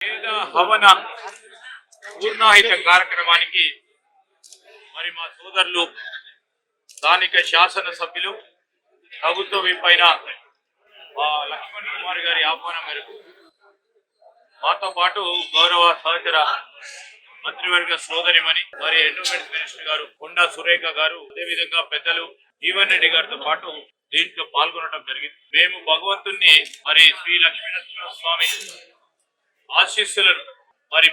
వేద హవన పూర్ణాహిత కార్యక్రమానికి మరి మా సోదరులు స్థానిక శాసన సభ్యులు ప్రభుత్వ పైన లక్ష్మణ్ కుమార్ గారి ఆహ్వానం మేరకు మాతో పాటు గౌరవ సహచర మంత్రివర్గ సోదరిమణి మరి ఎండోమెంట్స్ మినిస్టర్ గారు కొండా సురేఖ గారు అదేవిధంగా పెద్దలు జీవన్ రెడ్డి గారితో పాటు దీంట్లో పాల్గొనడం జరిగింది. మేము భగవంతుణ్ణి మరి శ్రీ లక్ష్మీనరసింహ స్వామి ఆశీస్సులను మరి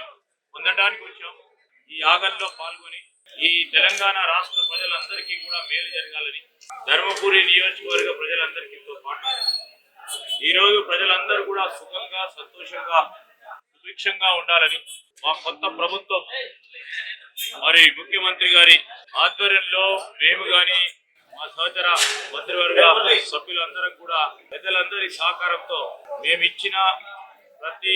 పొందడానికి వచ్చాం. ఈ యాగంలో పాల్గొని ఈ తెలంగాణ రాష్ట్ర ప్రజలందరికీ కూడా మేలు జరగాలని, ధర్మపురి నియోజకవర్గ ప్రజలందరికీతో పాటు ఈ రోజు ప్రజలందరూ కూడా సుఖంగా సంతోషంగా సుభిక్షంగా ఉండాలని మా కొత్త ప్రభుత్వం మరి ముఖ్యమంత్రి గారి ఆధ్వర్యంలో మేము గాని మా సహచర మంత్రివర్గ సభ్యులందరం కూడా పెద్దలందరి సహకారంతో మేము ఇచ్చిన ప్రతి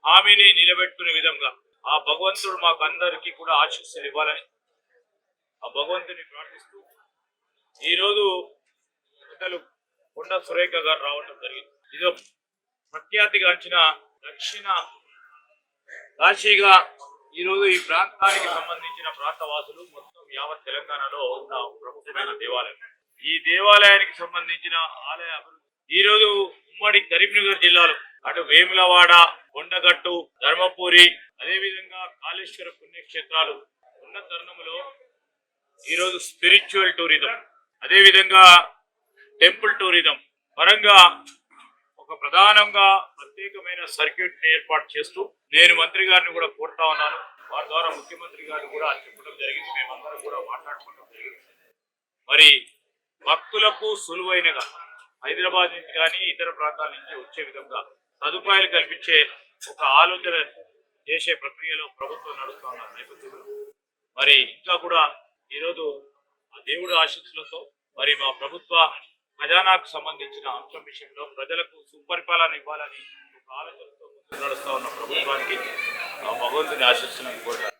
హామీని నిలబెట్టుకునే విధంగా ఆ భగవంతుడు మాకు అందరికీ కూడా ఆశీస్సులు ఇవ్వాలని ఆ భగవంతుని ప్రార్థిస్తూ ఈరోజు పెద్దలు కొండా సురేఖ గారు రావడం జరిగింది. ఇదో ప్రఖ్యాతిగాంచిన దక్షిణ కాశీగా ఈరోజు ఈ ప్రాంతానికి సంబంధించిన ప్రాంతవాసులు మొత్తం యావత్ తెలంగాణలో ఉన్న ప్రముఖమైన దేవాలయం. ఈ దేవాలయానికి సంబంధించిన ఆలయ అభివృద్ధి ఈరోజు ఉమ్మడి కరీంనగర్ జిల్లాలో అటు వేములవాడ, కొండగట్టు, ధర్మపురి అదేవిధంగా కాళేశ్వర పుణ్యక్షేత్రాలు ఉన్న తరుణంలో ఈరోజు స్పిరిచువల్ టూరిజం అదేవిధంగా టెంపుల్ టూరిజం పరంగా ఒక ప్రధానంగా ప్రత్యేకమైన సర్క్యూట్ ని ఏర్పాటు చేస్తూ నేను మంత్రి గారిని కూడా కోరుతా ఉన్నాను. వారి ద్వారా ముఖ్యమంత్రి గారిని కూడా చెప్పడం జరిగింది. మేమందరం కూడా మాట్లాడుకోవడం జరిగింది. మరి భక్తులకు సులువైనగా హైదరాబాద్ నుంచి కానీ ఇతర ప్రాంతాల నుంచి వచ్చే విధంగా సదుపాయాలు కల్పించే ఒక ఆలోచన చేసే ప్రక్రియలో ప్రభుత్వం నడుస్తున్న నేపథ్యంలో మరి ఇంకా కూడా ఈరోజు ఆ దేవుడి ఆశీస్సులతో మరి మా ప్రభుత్వ ఖజానాకు సంబంధించిన అంశం విషయంలో ప్రజలకు సుపరిపాలన ఇవ్వాలని ఒక ఆలోచనతో నడుస్తూ ఉన్న ప్రభుత్వానికి భగవంతుని ఆశీస్సులను కోరుతారు.